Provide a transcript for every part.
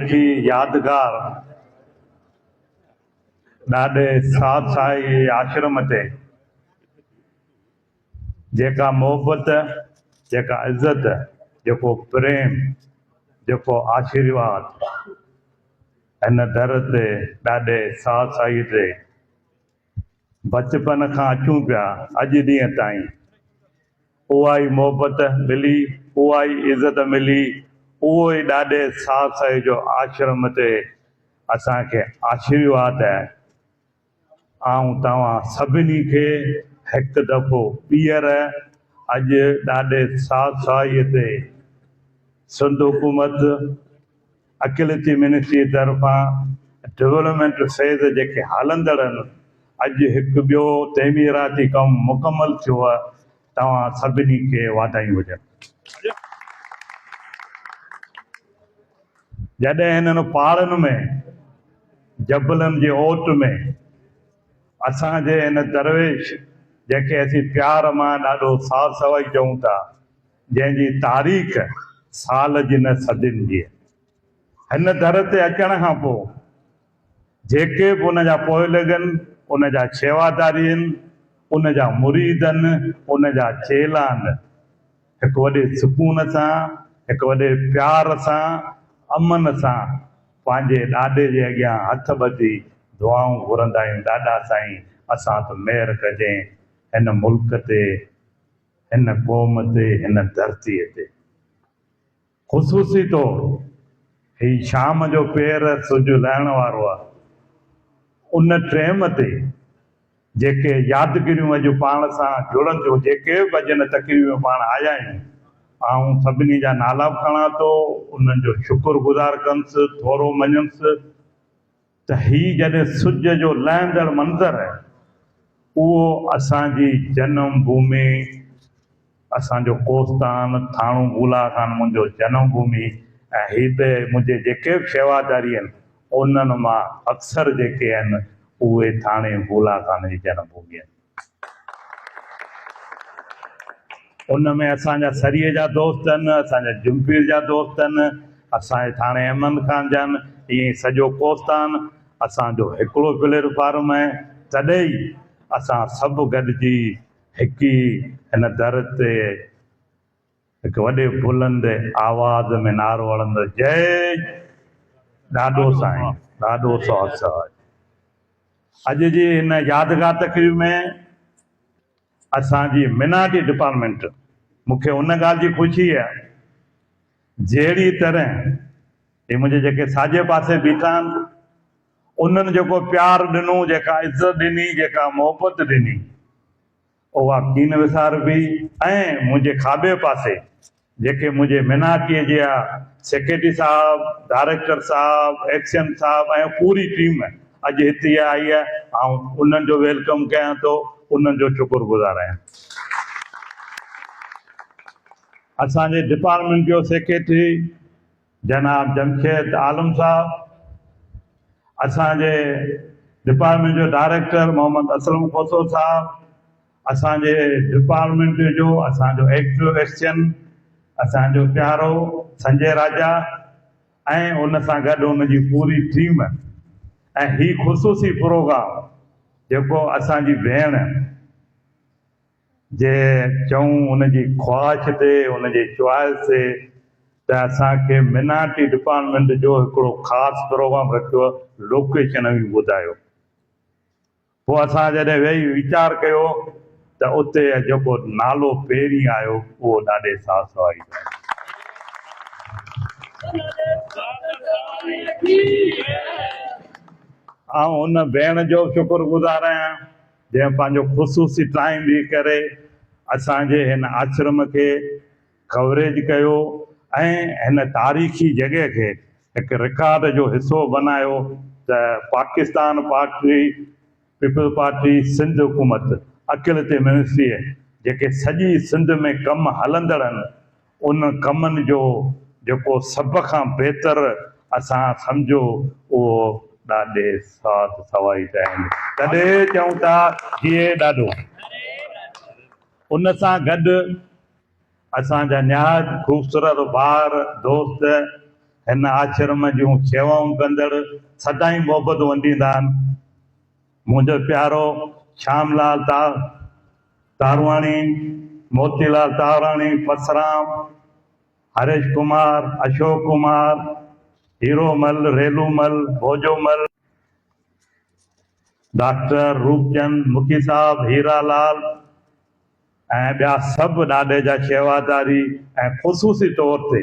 की यादगार ॾाढे साथ साई आश्रम ते जेका मोहबत, जेका इज़त, जेको प्रेम, जेको आशीर्वाद हिन दर ते ॾाढे साथ साई ते बचपन खां अचूं पिया अॼु ॾींहं ताईं उहा ई मोहबत मिली, उहा ई इज़त मिली, उहो ई ॾाढे साथ साई जो आश्रम ते असांखे आशीर्वाद आहे। ऐं तव्हां सभिनी खे हिकु दफ़ो ॿीहर अॼु ॾाढे साथ साईअ ते सिंध हुकूमत अकिलती मिनिस्ट्री तरफ़ां डेवलपमेंट फेज़ जेके हलंदड़ आहिनि, अॼु हिकु ॿियो तइमीराती कमु मुकमल थियो आहे। तव्हां सभिनी खे वाधायूं हुजनि। जॾहिं हिननि पहाड़नि में जबलनि जे ओट में असांजे हिन दरवेश जेके असीं प्यार मां ॾाढो साफ़ सवाई चऊं था, जंहिंजी तारीख़ साल जी न सदियुनि जी, हिन दर ते अचण खां पोइ जेके बि उन जा पोइ लॻनि, उन जा शेवादारी आहिनि, उन जा मुरीद आहिनि, उन जा चेला आहिनि, हिकु वॾे सुकून सां, हिकु वॾे प्यार सां, अमन सां पंहिंजे ॾाॾे जे अॻियां हथ ॿधी दुआऊं घुरंदा आहियूं। ॾाॾा साईं असां त महिर कजे हिन मुल्क ते, हिन क़ौम ते, हिन धरतीअ ते। ख़ुशूसी तौर ही शाम जो पेर सिजु लहण वारो आहे, उन टाइम ते जेके यादगिरियूं अॼु पाण सां जुड़नि थियूं, जेके बि भॼन तकरीब पाण आया आहियूं, ऐं सभिनी जा नाला बि खणा थो, उन्हनि जो शुक्रगुज़ार कंदुसि, थोरो मञंदुसि त हीउ जॾहिं सिज जो लहंदड़ मंज़र आहे, उहो असांजी जनम भूमि, असांजो कोस्तान, थाणो बूला खान मुंहिंजो जनम भूमि, ऐं हिते मुंहिंजे जेके बि शेवादारी आहिनि उन्हनि मां अक्सर जेके आहिनि उहे थाणे बूला खान जी जनम भूमि आहिनि। उन में असांजा सरीअ जा दोस्त आहिनि, असांजा जुम्पीर जा दोस्त आहिनि, असांजे थाणे अहमद खान जा आहिनि, ईअं सॼो कोस्तान असांजो हिकिड़ो प्लेटफार्म आहे। तॾहिं ई असां सभु गॾिजी हिकु ई हिन दर ते हिकु वॾे बुलंद आवाज़ में नारो हणंदो, जय ॾाॾो साईं, ॾाढो साथ साईं। अॼु जी हिन यादगार तकरीब में असांजी मिनाटी डिपार्टमेंट, मूंखे उन ॻाल्हि जी ख़ुशी आहे, जहिड़ी तरह हे मुंहिंजे जेके साॼे पासे बीठा आहिनि उन्हनि जेको प्यार ॾिनो, जेका इज़त ॾिनी, जेका मोहबत ॾिनी, उहा कीन विसार बि। ऐं मुंहिंजे खाॿे पासे जेके मुंहिंजे मिनाटीअ जा सेक्रेटरी साहब, डायरेक्टर साहब, एक्शन साहब ऐं पूरी टीम अॼु हिते आई आहे, ऐं उन्हनि जो वेलकम कयां थो, उन्हनि जो शुक्रगुज़ार आहियां। असांजे डिपार्टमेंट जो सेक्रेटरी जनाब जमशेद आलम साहब, असांजे डिपार्टमेंट जो डायरेक्टर मोहम्मद असलम खोसो साहब, असांजे डिपार्टमेंट जो असांजो एक्टिव एक्शन असांजो प्यारो संजय राजा, ऐं उन सां गॾु उनजी पूरी टीम। ऐं ही ख़ुशूसी प्रोग्राम जेको असांजी भेण जे चऊं उनजी ख्वाहिश ते, उनजे चॉइस ते, त असांखे मिनाटी डिपार्टमेंट जो हिकिड़ो ख़ासि प्रोग्राम रखियो, लोकेशन बि ॿुधायो। पोइ असां जॾहिं वेही वीचार कयो त उते जेको नालो पहिरीं आयो उहो ॾाढे साफ़ सवाई। ऐं उन भेण जो शुक्रगुज़ार आहियां जंहिं पंहिंजो ख़ुशूसी टाइम ॾेई करे असांजे हिन आश्रम खे कवरेज कयो ऐं हिन तारीख़ी जॻह खे हिकु रिकॉर्ड जो हिसो बनायो त पाकिस्तान पार्टी, पीपल पार्टी, सिंध हुकूमत, अकिलती मिनिस्ट्री जेके सॼी सिंध में कम हलंदड़ आहिनि, उन कमनि जो जेको सभ खां बहितर असां सम्झो उहो ॾाढे साथ सवाई आहिनि। तॾहिं चऊं था जीए ॾाढो। उन सां गॾु असांजा निहायत ख़ूबसूरत ॿार दोस्त हिन आश्रम जूं शेवाऊं कंदड़ सदाईं मोहबत वंडींदा आहिनि। मुंहिंजो प्यारो श्यामलाल तारवाणी, मोतीलाल तारवाणी, परसराम, हरेश कुमार, अशोक कुमार, हीरोमल, रेलूमल, भोजोमल, डॉक्टर रूपचंद, मुखी साहब, हीरालाल ऐं ॿिया सभु ॾाॾे जा शेवादारी ऐं ख़ुशूसी तौर ते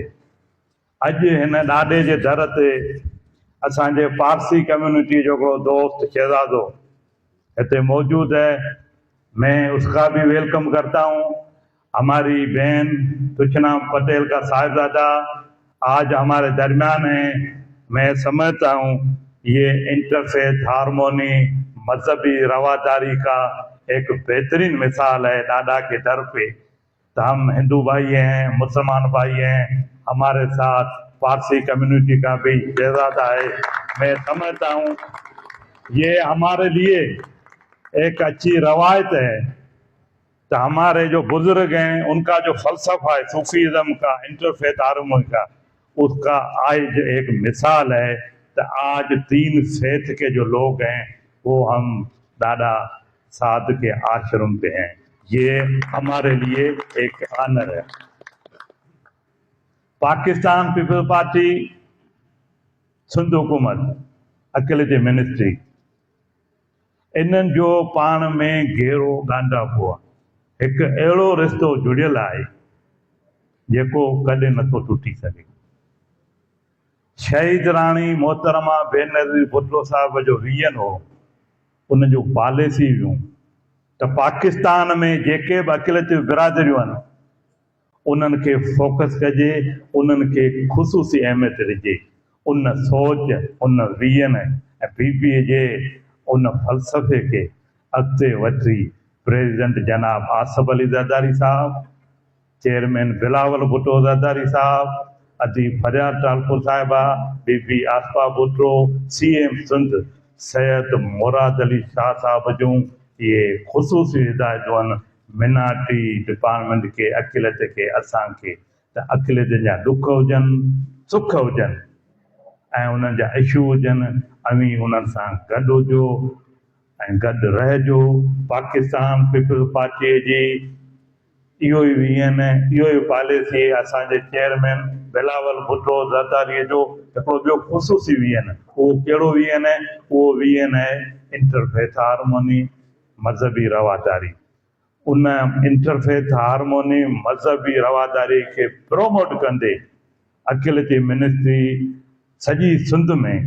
अॼु हिन ॾाॾे जे दर ते असांजे पारसी कम्युनिटी जो हिकिड़ो दोस्त शहजादो हिते मौजूद है। मैं उसका भी वेलकम करता हूँ। हमारी बहन तुचना पटेल का साहिबजादा आज हमारे दरमियान है। मैं समझता हूँ ये इंटरफेथ हारमोनी मजहबी रवादारी का एक बेहतरीन मिसाल है दादा के दर पे। तो हम हिंदू भाई हैं, मुसलमान भाई हैं, हमारे साथ पारसी कम्युनिटी का भी शहजादा है। मैं समझता हूँ ये हमारे लिए एक अच्छी रवायत है। तो हमारे जो बुजुर्ग हैं उनका जो फलसफा है सूफीज़म का, इंटरफेथ हारमोनी का, उसका आज एक मिसाल है। तो आज 3 फेथ के जो लोग हैं वो हम दादा साध के आश्रम पे हैं। ये हमारे लिए एक ऑनर है। पाकिस्तान पीपल्स पार्टी, सिंध हुकूमत, अकेले मिनिस्ट्री, इन्हनि जो पाण में गहरो ॻांढापो आहे। हिकु अहिड़ो रिश्तो जुड़ियल आहे जेको कॾहिं नथो टुटी सघे। शहीद राणी मोहतरमा बेनज़ीर भुट्टो साहिब जो विजन हो, उन जो पॉलिसी हुयूं त पाकिस्तान में जेके बि अक़िलती बिरादरियूं आहिनि उन्हनि खे फोकस कजे, उन्हनि खे ख़ुशूसी अहमियत ॾिजे। उन सोच, उन विजन ऐं बीबीअ जे उन फ़लसफ़े खे अॻिते वठी प्रेसिडेंट जनाब आसिफ अली ज़रदारी साहब, चेयरमैन बिलावल भुट्टो ज़रदारी साहब, अदीब फरियाद टालपुर साहिबा, बीबी आसफा भुट्टो, CM सिंध सैयद मुराद अली शाह साहब जूं इहे ख़ुशूसी हिदायतूं आहिनि मिनार्टी डिपार्टमेंट खे, अक़िलत खे, असांखे। त अक़िलत जा ॾुख हुजनि, सुख हुजनि ऐं उन्हनि जा इशू हुजनि, अवी उन्हनि सां गॾु हुजो ऐं गॾु रहिजो। पाकिस्तान पीपल्स पार्टीअ जी इहो ई विजन, इहो ई पॉलिसी असांजे चेयरमैन बिलावल भुट्टो ज़रदारीअ जो हिकिड़ो ॿियो ख़ुशूसी विजन। उहो कहिड़ो विजन आहे? उहो विजन आहे इंटरफेथ हारमोनी, मज़हबी रवादारी। उन इंटरफेथ हारमोनी मज़हबी रवादारी खे प्रोमोट कंदे अक़िलती मिनिस्ट्री सॼी सिंध में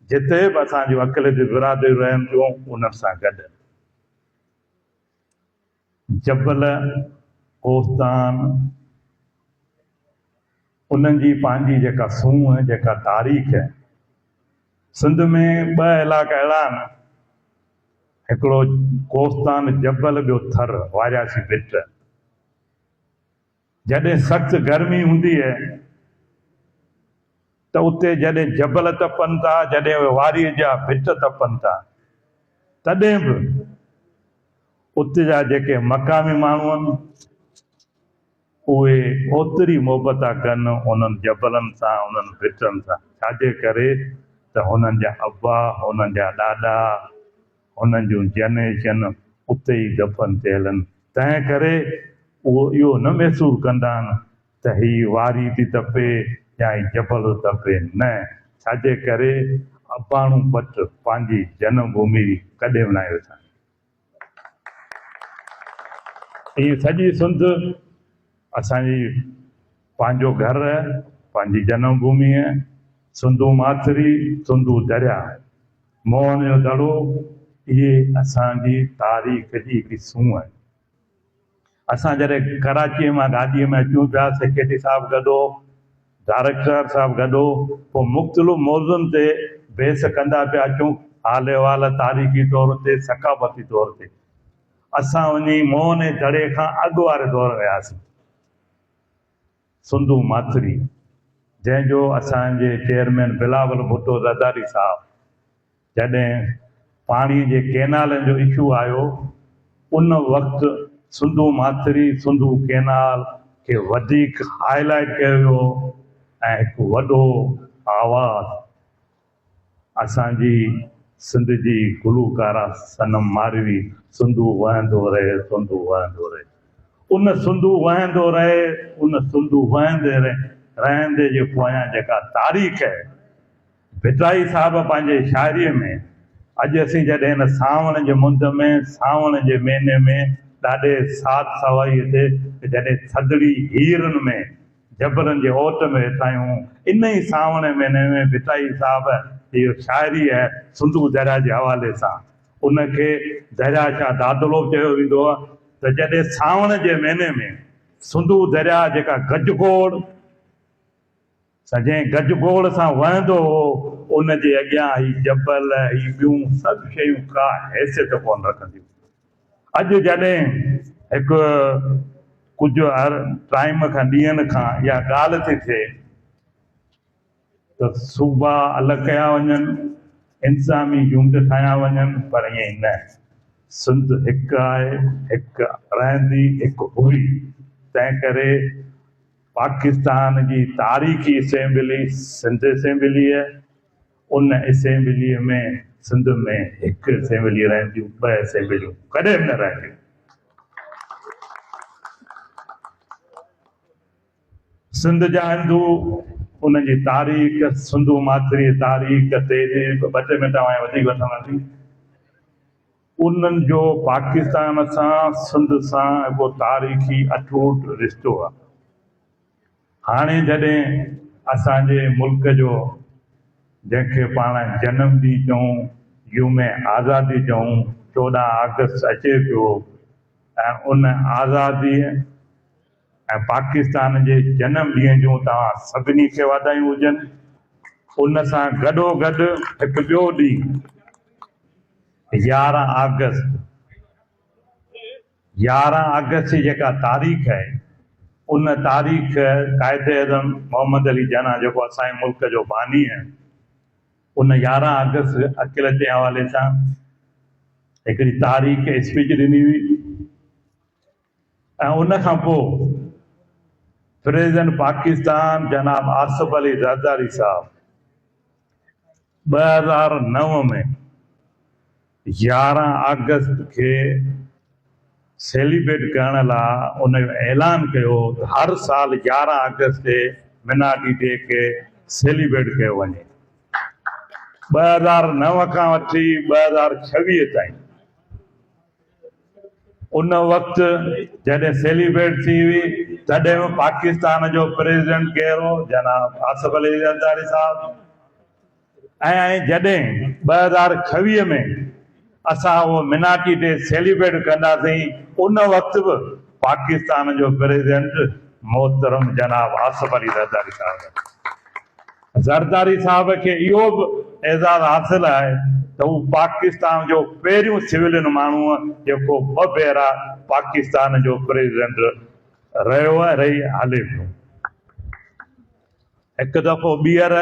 जिते बि असांजूं अक़िलती बिरादरियूं रहनि थियूं उन्हनि सां गॾु जबल कोस्तान उन्हनि जी पंहिंजी जेका सूंहं, जेका तारीख़ आहे। सिंध में 2 इलाइक़ा अहिड़ा आहिनि, हिकिड़ो कोस्तान जबल, ॿियो थर वारियासी भिट। जॾहिं सख़्तु गर्मी हूंदी आहे त उते जॾहिं जबल तपनि था, जॾहिं वारीअ जा भिट तपनि था, तॾहिं बि उते जा जेके मक़ामी माण्हू आहिनि उहे ओतिरी मोहबत था कनि उन्हनि जबलनि सां, उन्हनि भिटनि सां। छाजे करे त हुननि जा अब्बा, हुननि जा ॾाॾा, हुननि जूं जनरेशन उते ई दफ़न थियल आहिनि। तंहिं करे उहो इहो न महसूसु कंदा आहिनि त हीअ वारी थी तपे या हीअ जबल तपे। न, छाजे करे अबाणू भट्ट पंहिंजी जनम भूमि कॾहिं बि न वेठा। हीअ सॼी सिंध असांजी पंहिंजो घर आहे, पंहिंजी जनम भूमि आहे। सिंधू माथिरी, सिंधू दरिया, मोहन जो दड़ो, इहे असांजी तारीख़ जी हिकिड़ी सूंहं आहे। असां जॾहिं कराचीअ मां गाॾीअ में अचूं पिया, सेक्रेटरी साहिबु गॾो, डायरेक्टर साहिबु गॾो, पोइ मुख़्तलिफ़ मौज़ुनि ते बहस कंदा पिया अचूं, हाल अहिवाल तारीख़ी तौर ते, सक़ाफ़ती तौर ते। असां वञी मोहन जे दड़े खां अॻु वारे दौर वियासीं, सिंधू माथिरी, जंहिंजो असांजे चेयरमैन बिलावल भुट्टो ज़रदारी साहब जॾहिं पाणीअ जे कैनालनि जो इशू आयो, उन वक़्तु सिंधू माथिरी, सिंधू कैनाल खे वधीक हाईलाइट कयो वियो ऐं हिकु वॾो आवाज़ असांजी सिंध जी गुलूकारा सनम मारवी सुंदू वहंदो रहे सुंदू वहंदो रहे उन सुंदू वहंदो रहे उन सुंदू वहंदे रहंदे जे पोयां जेका तारीख़ है भिटाई साहब पंहिंजे शाइरीअ में अॼु असीं जॾहिं हिन सावण जे मुंद में सावण जे महीने में ॾाढे साद सवाईअ ते जॾहिं थधिड़ी हीरनि में जबलनि जे ओट में वेठा आहियूं इन ई सावण महीने में भिटाई साहब इहो शाइरी आहे सिंधू दरिया जे हवाले सां उनखे दरिया छा दादलो चयो वेंदो आहे त जॾहिं सावण जे महीने में सिंधू दरिया जेका गजगोड़ सॼे गजगोड़ सां वहंदो हो उनजे अॻियां ही जबल ही ॿियूं सभु शयूं का हैसियत कोन रखंदियूं अॼु जॾहिं हिकु कुझु टाइम खां ॾींहंनि खां इहा ॻाल्हि थी थिए त सूबा अलॻि कया वञनि इंतिज़ामी यूनिट ठाहिया वञनि पर ईअं न सिंध हिकु आहे हिकु रहंदी हिकु हुई तंहिं करे पाकिस्तान जी तारीख़ी असेंबली सिंध असेंबली आहे उन असेंबलीअ में सिंध में हिकु असेंबली रहंदियूं ॿ असेंबलियूं कॾहिं बि न रहंदियूं सिंध जा हिंदू उनजी तारीख़ सिंधू माथिरी तारीख़ ते ॿ टे मिंट हाणे वधीक वठंदासीं उन्हनि जो पाकिस्तान सां सिंध सां हिकु तारीख़ी अटूट रिश्तो आहे हाणे जॾहिं असांजे मुल्क जो जंहिंखे पाण जनम ॾींहुं चऊं यूमे आज़ादी चऊं 14 अगस्त अचे पियो ऐं उन आज़ादीअ ऐं पाकिस्तान जे जनम ॾींहं जूं तव्हां सभिनी खे वाधायूं हुजनि उन सां गॾोगॾु हिकु ॿियो ॾींहुं 11 अगस्त जी जेका तारीख़ आहे उन तारीख़ क़ाइदे आज़म मोहम्मद अली जना जेको असांजे मुल्क जो बानी आहे उन 11 अगस्त अकिल जे हवाले सां हिकिड़ी तारीख़ स्पीच ॾिनी हुई ऐं उन खां पोइ प्रेसिडेंट पाकिस्तान जनाब आसिफ अली ज़रदारी साहब 2009 में 11 अगस्त खे सेलिब्रेट करण लाइ उन जो ऐलान कयो त हर साल 11 अगस्त ते मिनाटी डे खे सेलिब्रेट कयो वञे 2009 खां वठी 2026 ताईं उन वक़्तु जॾहिं सेलिब्रेट थी हुई तॾहिं बि पाकिस्तान जो प्रेसिडेंट केरु हो जनाब आसिफ अली ज़रदारी साहब ऐं जॾहिं 2026 में असां उहो मिनाटी डे सेलिब्रेट कंदासीं उन वक़्तु बि पाकिस्तान जो प्रेसिडेंट मोहतरम जनाब आसिफ अली ज़रदारी साहब खे इहो बि एज़ाज़ु हासिलु आहे त हू पाकिस्तान जो पहिरियों सिविलियन माण्हू जेको 2 भेरा पाकिस्तान जो प्रेसिडेंट रहियो आहे रही हले पियो हिकु दफ़ो ॿीहर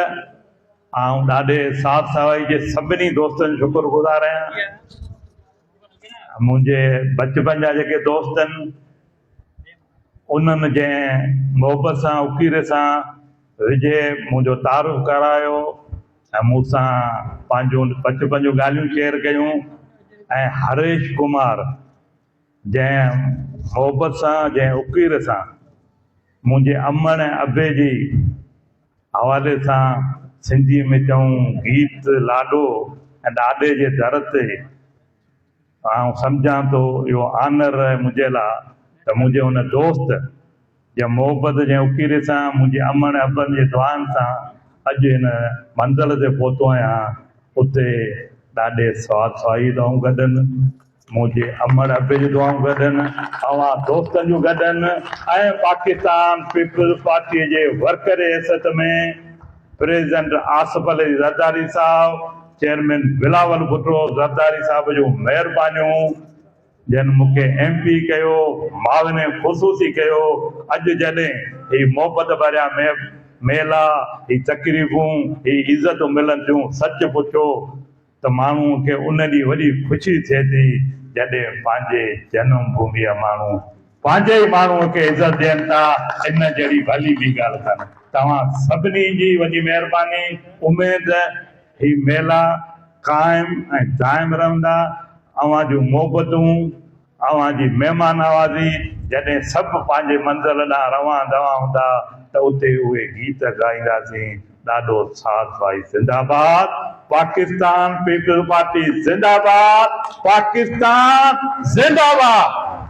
ऐं ॾाढे साथ सवाई जे सभिनी दोस्तनि शुक्रगुज़ार आहियां मुंहिंजे बचपन जा जेके दोस्त आहिनि उन्हनि जंहिं मोहबत सां उकीरे सां विझे मुंहिंजो तारुफ़ करायो ऐं मूंसां पंहिंजो बचपन जूं ॻाल्हियूं शेयर कयूं ऐं हरेश कुमार जंहिं मोहबत सां जंहिं उकीर सां मुंहिंजे अमण ऐं अबे जी हवाले सां सिंधी में चऊं गीत लाॾो ऐं ॾाॾे जे दर ते आउं सम्झां थो इहो आनर आहे मुंहिंजे लाइ त मुंहिंजे हुन दोस्त जे मोहबत जे उकीरे सां मुंहिंजे अमण अबनि जे दुआनि सां अॼु हिन मंज़िल ते पहुतो आहियां उते ॾाढे स्वाद स्वाई दुआऊं गॾनि मुंहिंजे अमण अबे जी दुआऊं गॾनि अवां दोस्तनि जूं गॾनि ऐं पाकिस्तान पीपल्स पार्टीअ जे वर्कर हैसियत में प्रेसिडेंट आसिफ अली ज़रदारी साहब चेयरमैन बिलावल भुट्टो ज़रदारी साहब जूं महिरबानियूं जिन मूंखे MP कयो माविन ख़ुसूसी कयो अॼु जॾहिं ही मोहबत भरिया मेला ही तकरीबूं ही इज़तूं मिलनि थियूं सच पुछो त माण्हूअ खे उन ॾींहुं वॾी ख़ुशी थिए थी जॾहिं पंहिंजे जनम भूमिअ माण्हू पंहिंजे ई माण्हूअ खे इज़त ॾियनि था इन जहिड़ी भली ॿी ॻाल्हि कान्हे तव्हां सभिनी जी वॾी महिरबानी। उमेद ही मेला क़ाइम ऐं दाइम रहंदा। अव्हां जूं मोहबतूं, अव्हां जी महिमान नवाज़ी, जॾहिं सभु पंहिंजे मंज़िल ॾांहुं रवां दवा हूंदा त उते उहे गीत ॻाईंदासीं। ॾाढो साथ भाई। जिंदाबाद पाकिस्तान पीपल्स पार्टी, जिंदाबाद पाकिस्तान, जिंदाबाद।